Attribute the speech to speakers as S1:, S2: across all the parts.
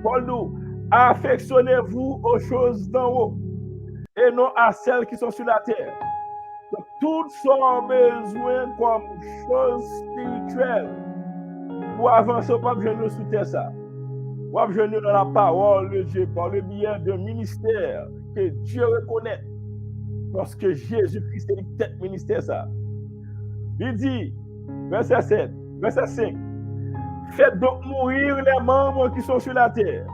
S1: Paul nous, affectionnez-vous aux choses d'en haut et non à celles qui sont sur la terre. Donc, toutes sont besoin comme choses spirituelles pour avancer, pas besoin de sous terre ça. Pas besoin dans la parole de Dieu par le biais d'un ministère que Dieu reconnaît. Parce que Jésus-Christ est le tête ministère ça. Il dit, verset 7, verset 5, faites donc mourir les membres qui sont sur la terre.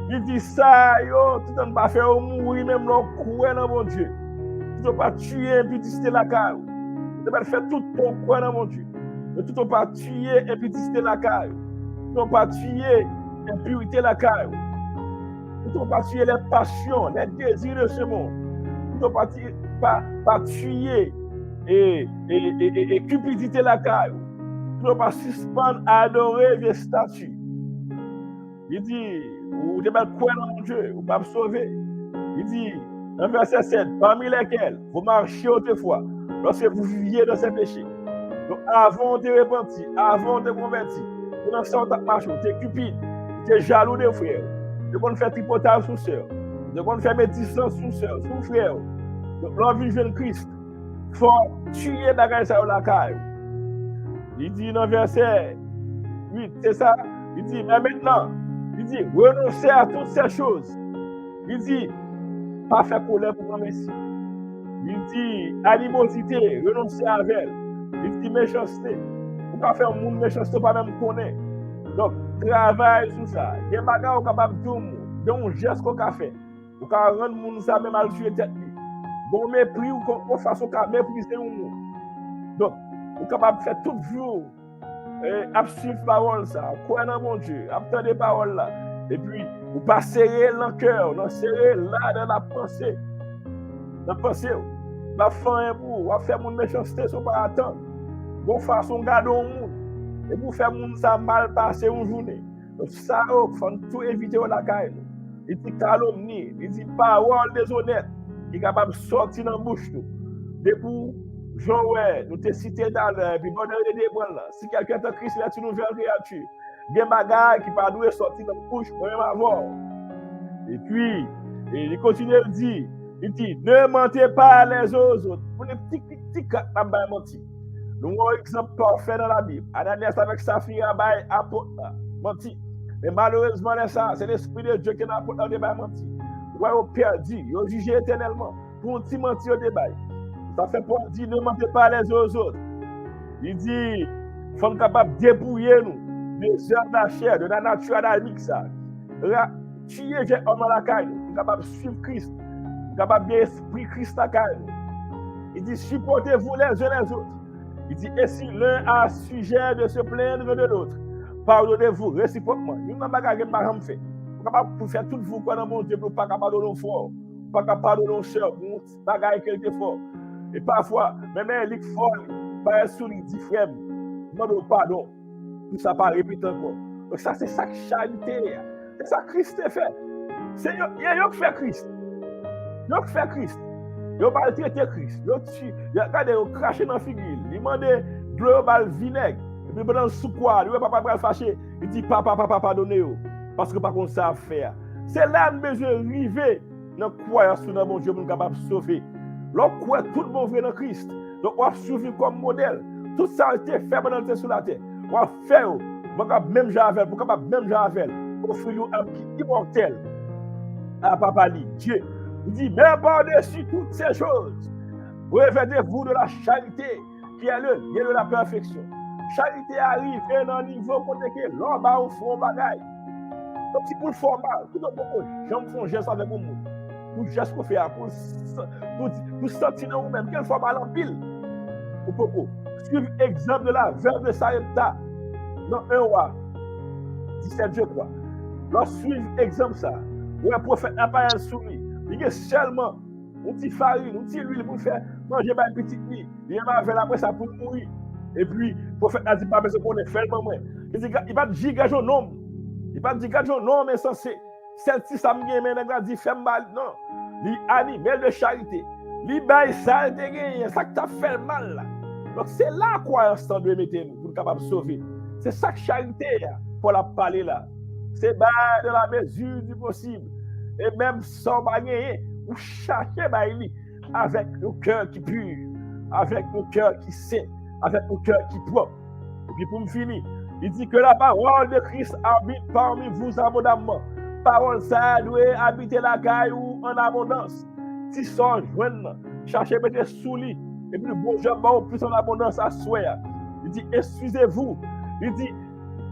S1: Il dit ça, yo, tout le monde va faire mourir même leur croix dans mon Dieu. Tu ne peux pas tuer et puis disiter la caille. Tu vas faire tout ton croix dans mon Dieu. Tu ne peux pas tuer et puis disiter la caille. Tu ne peux pas tuer impurité la caille. Tu ne peux pas tuer les passions, les désirs de ce monde. Tu ne peux pas tuer et cupidité la caille. Tu ne peux pas suspendre, adorer des statues. Il dit, vous ne pas croire dans mon Dieu, vous ne pas me sauver. Il dit, dans verset 7, parmi lesquels vous marchiez autrefois, lorsque vous viviez dans ces péchés. Donc, avant de repentir, avant de convertir, vous n'en sortez pas marcher, vous êtes cupide, vous êtes jaloux des frères, vous ne faire tripotage sous sœur, vous ne faire médisance sous sœur, sous frère. Donc, l'envie de Christ, il faut tuer la ça la caille. Il dit dans verset 8, c'est ça. Il dit, mais maintenant, il dit, renoncez à toutes ces choses. Il dit, pas faire colère pour merci. Il dit, animosité, renoncez à elle. Il dit, méchanceté. Pour pas faire un monde méchanceté, pas même connaître. Donc, travail sur ça. Il y a des bagages capables de faire un geste qu'on a fait. Pour rendre le monde ça même à le tuer tête. Bon mépris ou qu'on fasse qu'on mépriser un monde. Donc, vous êtes capable de faire tout jour. Suivre la parole, ça, croire dans mon Dieu, attendre les paroles là. Et puis, vous pas serrer le cœur, vous serrer là dans la pensée. Dans la pensée, la fin est pour, vous faire mon méchanceté, sans pas attendre. Bon façon, garder au monde. Et pour faire mon ça mal passer une journée. Donc, ça, il faut tout éviter la caille. Il dit calomnie, il dit parole déshonnête, qui est capable de sortir dans la bouche. Depuis Jean, ouais, nous te cité dans le puis bonheur de débranle là. Si quelqu'un est en Christ, là, tu nous nouvelle créature. Des bagages qui pas doué sortir dans la bouche, même avant. Et puis, il continue à dire, il dit, ne mentez pas les autres. Pour les petits cas, pas mentir. Nous avons un exemple parfait dans la Bible. Ananias avec Saphira, apôtre, menti. Mais malheureusement, c'est l'Esprit de Dieu qui n'a pas débat menti. Vous avez perdu, ils ont jugé éternellement. Pour un petit menti au débat. Ça fait pour dire, ne mentez pas les autres. Il dit, il faut être capable de dépouiller nous des œuvres de la chair, de la nature adamique. Tuer les hommes à la caille, il est capable de suivre Christ, il est capable de l'esprit Christ à la caille. Il dit, supportez-vous les uns les autres. Il dit, et si l'un a sujet de se plaindre de l'autre, pardonnez-vous réciproquement. Il n'y a pas de bagage que je fais. Vous êtes capable de faire tout vous dans mon Dieu, pour ne pas pardonner fort, pas pardonner cher, pour ne pas gagner quelque fort. Et parfois, même un lit folle, par un sourire dit frère, demande pardon. Tout ça pas répéter encore. Donc ça, c'est ça que charité. C'est ça que Christ a fait. C'est eux qui fait Christ. Eux qui fait Christ. Ils ont maltraité Christ. Regardez, ils ont craché dans la figure. Ils demandent de l'eau au vinaigre. Et puis pendant le sous-quoi, le papa va fâcher. Il dit papa, pardonnez-vous. Parce que par contre, ça a fait. C'est là que nous besoin d'arriver dans la croyance dans mon Dieu pour nous capable de sauver. L'on croit tout le monde vrai dans Christ. Donc, on va suivre comme modèle. Tout ça a été fait pendant le sur la terre. On va faire, on va même Javel, pour capable même Javel, offrir un qui immortel à Papa Dieu. Il dit, mais par-dessus toutes ces choses, revêtez-vous de la charité qui est le lien de la perfection. Charité arrive et dans un niveau côté que l'homme va au fond bagaille. Donc, si pour le format, tout le monde, j'aime faire un geste avec vous. Pour geste qu'on fait, pour sortir dans vous-même, quelle fois mal en pile. Pour suivre l'exemple de la veuve de Sarepta dans 1 roi 17, je crois. Lorsque suivre l'exemple ça, où un prophète n'a pas un soumis, il y a seulement un petit farine, un petit huile pour faire manger une petite nuit. Il y a avec après ça pour mourir. Et puis, le prophète n'a dit pas besoin qu'on ait fait le moment. Il va dire gage un homme. Il va dire gage un homme insensé. Celle-ci, ça me gagne, mais il dit fais mal. Non. Il animal de charité. Il baille ça, il ça que tu as fait mal là. Donc c'est là quoi instant de mettre nous pour être capable de sauver. C'est ça que charité pour la parler là. c'est dans la mesure du possible. Et même sans bagner, vous cherchez avec le cœur qui pur, avec le cœur qui saint, avec le cœur qui propre. Et puis pour me finir, il dit que la parole de Christ habite parmi vous abondamment. Parole ça doit habiter la caillou en abondance. Si son joindre, cherchez mettre sous lit, et puis bon jambon plus en abondance à souhait. Il dit, excusez-vous. Il dit,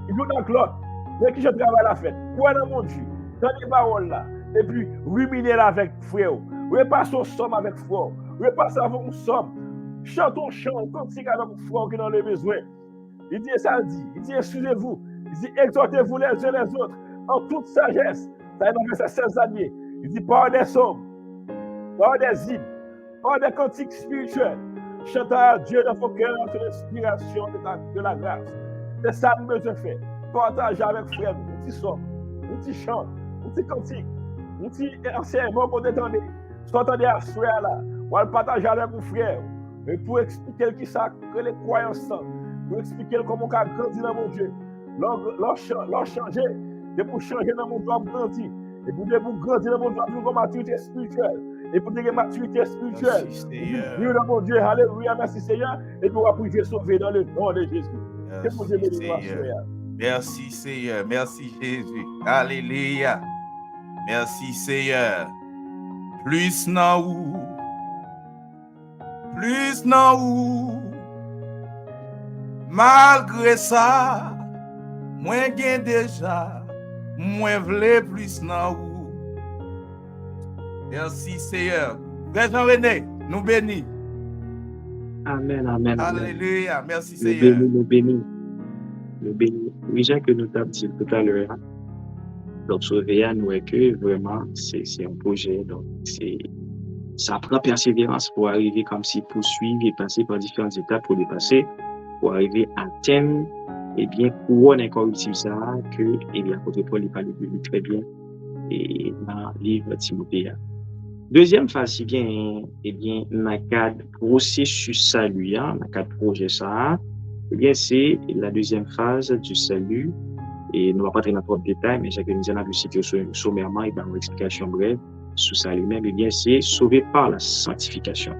S1: il y a une l'autre. Mais qui je travaille la fête. Quoi dans mon Dieu? Dans les paroles là. Et puis, ruminer avec frère. Repassons au somme avec frère. Repassons avec un somme. Chantons chant, cantique avec frère qui dans les besoins. Il dit, ça dit. Il dit, excusez-vous. Il dit, exhortez-vous les uns les autres en toute sagesse. Ça est dans verset 16 années. Il dit, par des sommes, par des hymnes, par des cantiques spirituels. Chantez à Dieu dans vos cœurs sous l'inspiration de la grâce. C'est ça que je fais. Partager avec frère, un petit son, un petit chant, un petit cantique, un petit enseignement pour détendre. Si vous entendez à ce frère là, on va le partager avec mon frère. Et pour expliquer qui ça, que les croyances sont, pour expliquer comment on a grandi dans mon Dieu. L'on changer, et pour changer dans mon Dieu, on grandit. Et pour grandir dans mon Dieu, pour une maturité spirituelle. Et pour une maturité spirituelle. Dieu dans mon Dieu, alléluia, merci Seigneur. Et pour appuyer sauver dans le nom de Jésus.
S2: Merci Seigneur, merci Jésus. Alléluia. Merci Seigneur. Plus nan ou. Malgré ça, moi gen déjà, moi vle plus nan ou. Merci Seigneur. Frère Jean-René, nous bénis.
S3: Amen, amen.
S2: Alléluia, merci Seigneur.
S3: Nous bénis. Oui, Jean, que nous t'avons dit tout à l'heure. Donc, Sauveya, nous est que vraiment, c'est un projet. Donc, ça prend persévérance pour arriver comme si poursuivre et passer par différentes étapes pour dépasser, pour arriver à atteindre, eh bien, couronne incorruptible ça, que, eh bien, l'apôtre Paul, il parle de lui très bien, et dans le livre Timothée. Deuxième phase, c'est bien, eh bien, dans le cadre processus salut, dans le cadre projet ça, eh bien, c'est la deuxième phase du salut. Et nous ne va pas entrer dans trop de détails, mais j'ai nous avons cité sommairement et dans une explication brève sur ça lui-même, eh bien, c'est sauvé par la sanctification.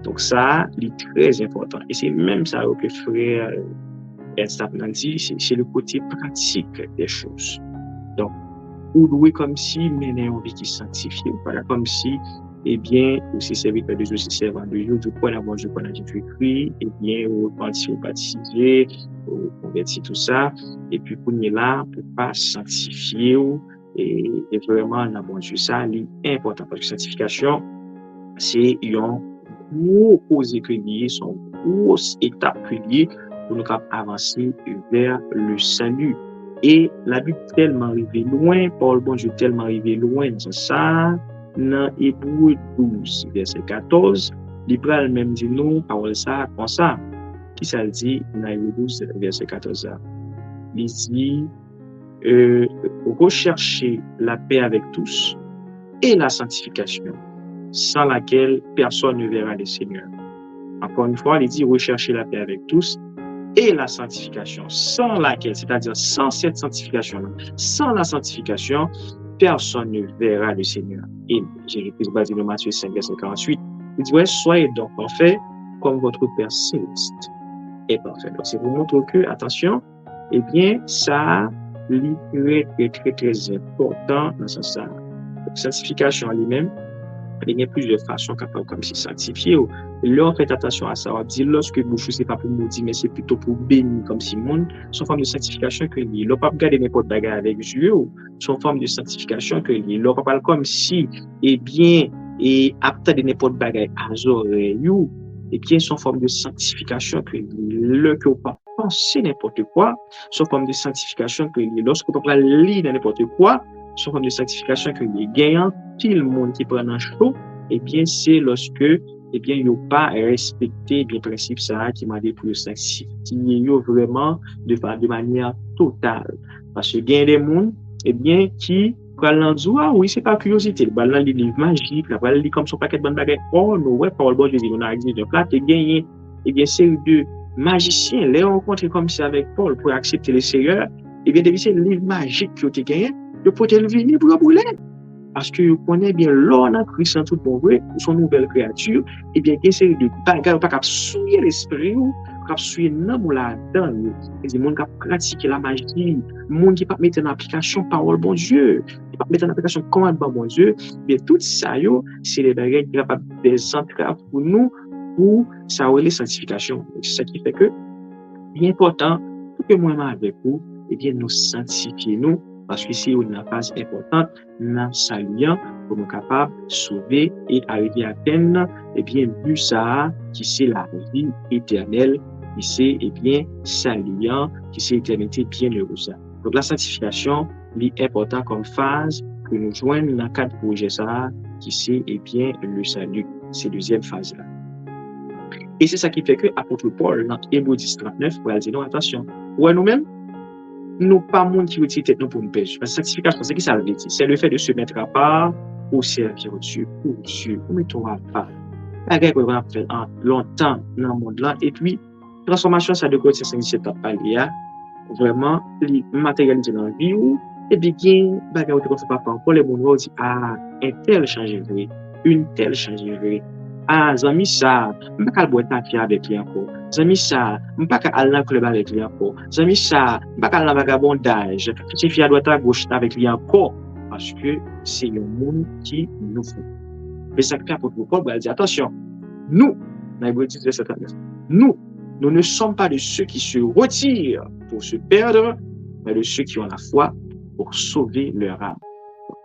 S3: Donc, ça, c'est très important. Et c'est même ça que frère Estaplan dit, c'est le côté pratique des choses. Donc, ou louer comme si mener une vie qui sanctifie, voilà, comme si, eh bien, aussi serviteur de Dieu, c'est servant de Dieu, du point d'avoir Dieu pendant Jésus-Christ, eh bien, au baptisé, au converti, tout ça, et puis, pour nous là, pour pas sanctifier, et vraiment, la bonne Dieu, ça, c'est important, parce que sanctification, c'est une gros cause que lié, son grosse étape liée pour nous avancer vers le salut. Et la Bible tellement arrivée loin, Paul, bon Dieu, tellement arrivé loin dans ça, dans Hébreux 12, verset 14, l'Hébreu même dit non, parole ça, comme ça. Qui ça le dit dans Hébreux 12, verset 14? Il dit, rechercher la paix avec tous et la sanctification, sans laquelle personne ne verra le Seigneur. Encore une fois, il dit rechercher la paix avec tous et la sanctification, sans laquelle, c'est-à-dire sans cette sanctification, sans la sanctification, personne ne verra le Seigneur. Et j'ai repris basé de Matthieu 5, verset 48. Il dit, ouais, soyez donc parfaits comme votre Père céleste est parfait. Donc, c'est pour montrer que, attention, eh bien, ça, c'est très important dans ce sens. Donc, sanctification en lui-même, il y a plusieurs façons capables comme si sanctifier. Là, on fait attention à ça. On dit, lorsque vous ne c'est pas pour maudire, mais c'est plutôt pour bénir comme si monde, son forme de sanctification que lié. Là, pas regarder n'importe bagarre avec Dieu, son forme de sanctification que lié. Là, on parle comme si, eh bien, et après de n'importe bagarre à oreilles, eh bien, son forme de sanctification que lié. Le que on pas penser n'importe quoi, son forme de sanctification que lié. Lorsqu'on peut pas lire n'importe quoi, son forme de sanctification que lié. Gagnant, tout le monde qui prend un chaud, eh bien, c'est lorsque, eh bien, ils n'ont pas respecté le principe ça qui m'a dit pour le sanctifier vraiment de manière totale. Parce que il y a des gens, eh bien, qui prennent ah oui, c'est pas curiosité, ils prennent les livres magiques, ils prennent comme son paquet de bonnes bagages. Oh, non, ouais, par le bon Dieu, on a dit de plat, et bien, série de magiciens, les rencontrer comme ça avec Paul pour accepter le Seigneur, et bien, depuis c'est le livre magique que tu gagné, de pouvoir venir pour brûler. Parce que vous connaissez bien l'on a Christ en tout bon vrai, ou son nouvelle créature, et bien, il y a une série de bagages, pas qu'à souiller l'esprit, ou qu'à souiller l'âme ou la donne. C'est des gens qui pratiquent la magie, des gens qui ne mettent en application parole bon Dieu, qui ne mettent en application commandement bon Dieu. Bien, tout ça, c'est les bagages qui sont des entraves pour nous, pour ça les sanctifications. C'est ça qui fait que, bien important, pour que moi avec vous, eh bien, nous sanctifier nous, parce que c'est une phase importante, nous saluons pour nous capables de sauver et arriver à peine, eh bien, but ça, qui c'est la vie éternelle, qui c'est, eh bien, saluant, qui c'est éternité bienheureuse. Donc, la sanctification, est important comme phase que nous joignons dans le cadre projet ça, qui c'est, eh bien, le salut. C'est la deuxième phase là. Et c'est ça qui fait que l'apôtre Paul, dans Hébreux 10:39, va dire non, attention, ouais, nous-mêmes, nous pas monde qui retire tête nous pour nous pécher. Parce que sanctification, c'est qui ça veut dire? C'est le fait de se mettre à part pour servir Dieu, pour Dieu, pour mettre à part. La guerre qu'on a fait longtemps dans le monde là, et puis, transformation, ça de quoi c'est 57 ans par l'IA, vraiment, matérialiser dans la vie, et bien, bagarre qu'on fait pas pour les gens dit, ah, un tel change vrai, une telle change vrai. Ah, zami ça, m'pas qu'à boire ta avec lui encore. Zami ça, m'pas qu'à aller dans le club avec lui encore. Zami ça, m'pas qu'à aller dans le vagabondage. Si fille à droite à gauche avec lui encore. Parce que c'est le monde qui nous fait. Mais ça fait pour Paul, il dit attention, nous, dans Hébreux 10:39, nous ne sommes pas de ceux qui se retirent pour se perdre, mais de ceux qui ont la foi pour sauver leur âme.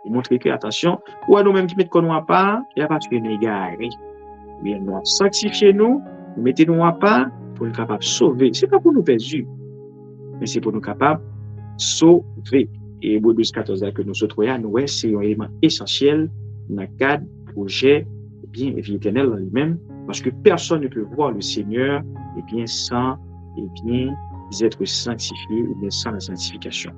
S3: Pour montrer que, attention, ou à nous-mêmes qui mettons qu'on à part, il n'y a pas de négarer. Mais nous sanctifier nous mettez-nous à part pour nous capables de sauver. Ce n'est pas pour nous perdre, mais c'est pour nous capables de sauver. Et Hébreux 12:14 que nous retrouvons, c'est un élément essentiel dans le cadre du projet bien vie éternelle en lui-même, parce que personne ne peut voir le Seigneur bien sans être sanctifié ou bien sans la sanctification.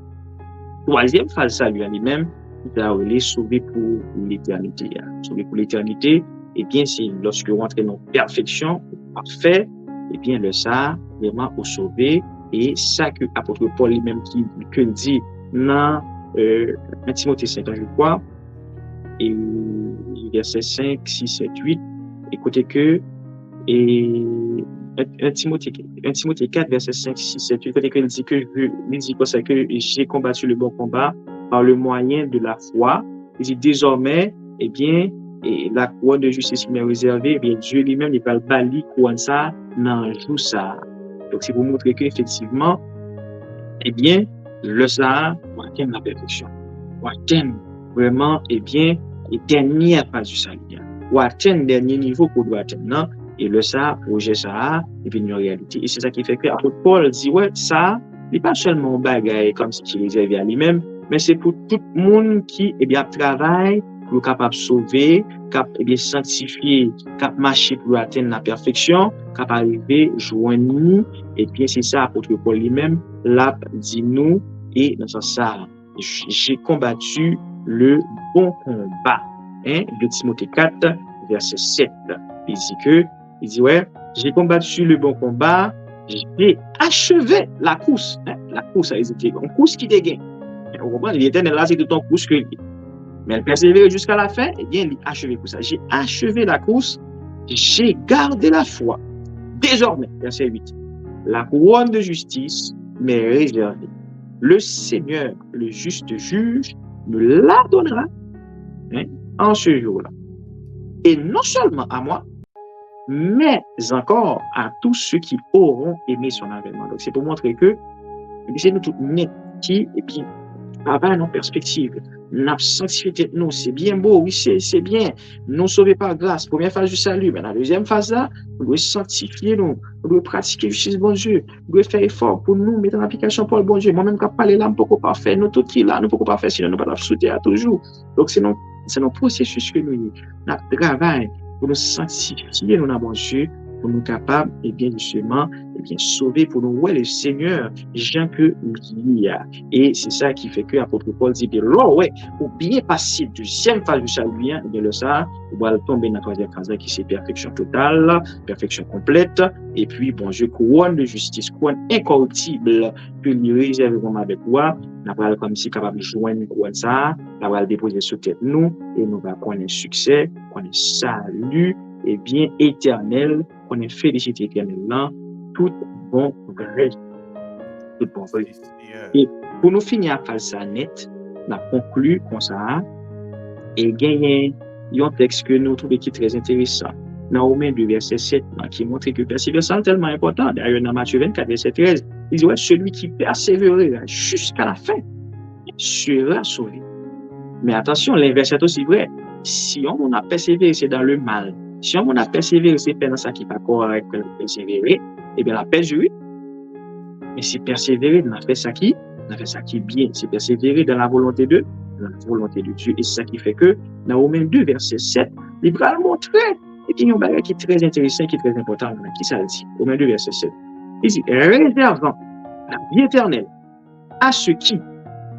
S3: Troisième phase, ça lui-même, il est sauvé pour l'éternité. Sauvé pour l'éternité, et bien, c'est lorsque vous rentrez dans la perfection, parfait, et bien, le ça, vraiment, au sauver. Et ça que l'apôtre Paul lui-même qui dit dans 1 Timothée 5, je crois, et verset 5, 6, 7, 8, écoutez que, et 1 Timothée 4, verset 5, 6, 7, 8, écoutez que il dit comme ça que j'ai combattu le bon combat par le moyen de la foi. Il dit désormais, eh bien, et la couronne de justice qui m'est réservée, eh bien, Dieu lui-même, il va le balayer couronne ça dans le jour ça. Donc, c'est pour montrer qu'effectivement, eh bien, le ça, on atteint la perfection. On atteint vraiment, eh bien, les dernières phases du salut. On atteint le dernier niveau qu'on doit atteindre. Et le ça, projet ça, et puis une réalité. Et c'est ça qui fait que l'apôtre Paul dit, ouais, ça, il n'est pas seulement un bagage comme si il est réservé à lui-même, mais c'est pour tout le monde qui, eh bien, travaille pour être capable de sauver, capable de sanctifier, capable de marcher pour atteindre la perfection, capable d'arriver, joindre nous. Et bien, c'est ça, l'apôtre Paul lui-même, là, dit nous, et dans ce sens, j'ai combattu le bon combat. De Timothée 4, verset 7. Il dit, ouais, j'ai combattu le bon combat, j'ai achevé la course. La course, ça veut dire, une course qui dégaine. Vous comprenez, l'Éternel là, c'est tout en course que lui. Mais elle persévère jusqu'à la fin, eh bien, il a achevé pour ça. J'ai achevé la course, j'ai gardé la foi. Désormais, verset 8, la couronne de justice m'est réservée. Le Seigneur, le juste juge, me la donnera en ce jour-là. Et non seulement à moi, mais encore à tous ceux qui auront aimé son avènement. Donc, c'est pour montrer que c'est nous tous qui, et puis, travaillons en perspective. Nous sanctifié nous, c'est bien beau, oui, c'est bien. Nous sauvés par grâce, première phase du salut. Mais la deuxième phase là, nous devons sanctifier nous devons pratiquer la justice, bon Dieu. Nous devons faire effort pour nous mettre en application pour le bon Dieu. Moi-même, quand je parle là, je ne peux pas faire. Nous, tout qui là, nous ne pouvons pas faire, sinon nous ne pouvons pas sauter à toujours. Donc, c'est notre processus que nous travaillons pour nous sanctifier, nous, bon Dieu, pour nous capables, et bien justement, et bien sauver pour nous. Ouais, le Seigneur, Jean que il y a. Et c'est ça qui fait que l'apôtre Paul dit, bien, là, ouais, pour bien passer deuxième phase du salut, bien le ça, on va tomber dans la troisième phase qui c'est perfection totale, perfection complète, et puis, bon Dieu, couronne de justice, couronne incorruptible, que lui réserve vraiment avec moi, nous allons comme si capable de joindre couronne ça, nous allons déposer sur tête nous, et nous allons connaître succès, connaître salut, et bien éternel, connaître félicité éternelle là, tout bon vrai. Tout bon vrai. Et pour nous finir à faire ça net, on a conclu comme ça, et gagner un texte que nous trouvons qui est très intéressant. Dans Romains 2, verset 7, qui montre que persévérance est tellement important. D'ailleurs, dans Matthieu 24, verset 13, il dit, ouais, celui qui persévérera jusqu'à la fin sera sauvé. Mais attention, l'inverse est aussi vrai. Si on a persévéré, c'est dans le mal. Si on a persévéré, c'est dans ça qui n'est pas correct, persévérer, eh bien, la persévérer. Mais si persévérer, on a fait ça qui est bien. C'est persévérer dans la volonté de Dieu. Et c'est ça qui fait que, dans Romains 2, verset 7, il va le montrer. Et puis, il y a un bagage qui est très intéressant, qui est très important. Qui ça dit? Romains 2, verset 7. Il dit, réservant la vie éternelle à ceux qui,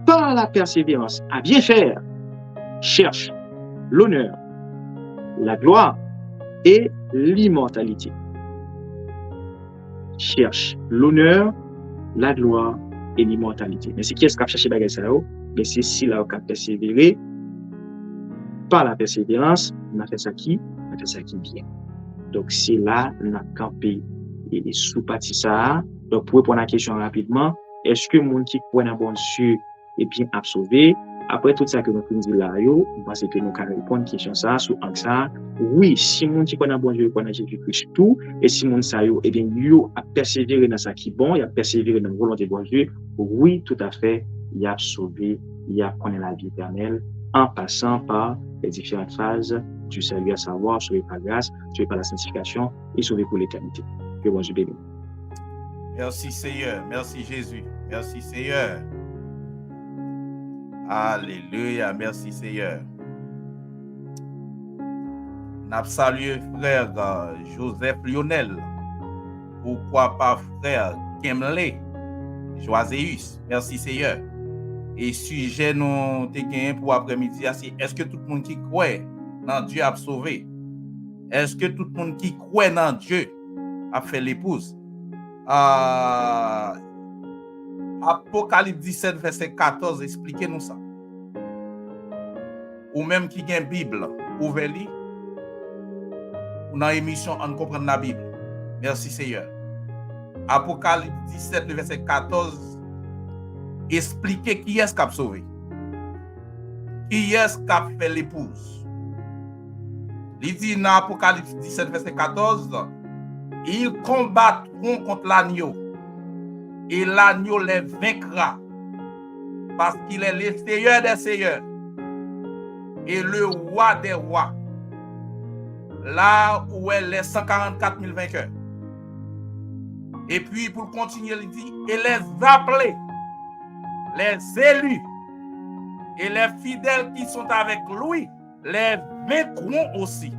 S3: par la persévérance à bien faire, cherchent l'honneur, la gloire et l'immortalité. Cherche l'honneur, la gloire et l'immortalité. Mais c'est qui est-ce qui a cherché bagage ça? Mais c'est si là on a persévéré par la persévérance, on a fait ça qui bien. Donc c'est là on a campé et sous partie ça. Donc pour répondre à la question rapidement, est-ce que mon qui croit dans bon Dieu est bien sauvé? Après tout ça que nous dit là, je pense que nous allons répondre à la question ça, sous ça. Oui, si mon qui connaît bon Dieu, connaît Jésus-Christ tout, et si mon ça eh bien, yo a persévéré dans ça qui est bon, il a persévéré dans la volonté de bon Dieu, oui, tout à fait, il a sauvé, il a connu la vie éternelle, en passant par les différentes phases du salut, à savoir, sauvé par grâce, sauvé par la sanctification et sauvé pour l'éternité. Que bon Dieu bénisse.
S2: Merci Seigneur, merci Jésus, merci Seigneur. Alléluia, merci Seigneur. Nous saluons frère Joseph Lionel. Pourquoi pas frère Kemley Joaséus. Merci Seigneur. Et sujet nous te gagné pour après-midi, c'est est-ce que tout le monde qui croit dans Dieu a sauvé? Est-ce que tout le monde qui croit dans Dieu a fait l'épouse? Apocalypse 17, verset 14, expliquez-nous ça. Ou même qui a une Bible, ouvrez-li. Ou dans l'émission, on comprend la Bible. Merci Seigneur. Apocalypse 17, verset 14, expliquez qui est-ce qui a sauvé. Qui est-ce qui a fait l'épouse. Il dit dans Apocalypse 17, verset 14, ils combattront contre l'agneau. Et l'agneau les vaincra parce qu'il est le Seigneur des seigneurs et le roi des rois. Là où est les 144 000 vainqueurs. Et puis pour continuer, il dit, et les appelés, les élus et les fidèles qui sont avec lui, les vaincront aussi.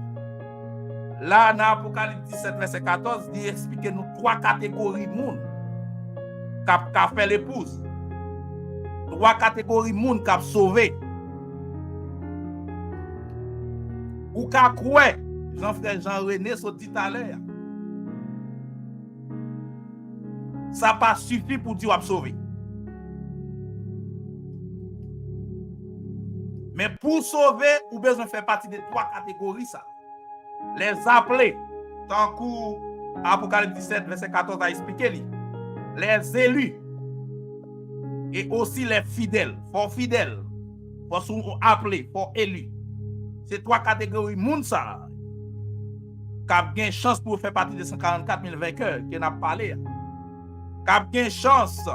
S2: Là, dans Apocalypse 17, verset 14, il explique nous 3 catégories de monde. Qu'a fait l'épouse. 3 catégories de monde qui a sauvé. Ou qu'a croire, Jean-Frère Jean-René so dit tout à l'heure. Ça pas suffi pour dire qu'il a sauvé. Mais pour sauver, ou besoin faire partie de 3 catégories ça. Les appelés, tant que Apocalypse 17, verset 14 a expliqué. Les élus et aussi les fidèles, pour appeler, pour élus. C'est 3 catégories de monde ça qui a bien chance pour faire partie des 144 000 vainqueurs qui n'a parlé. Qui a bien chance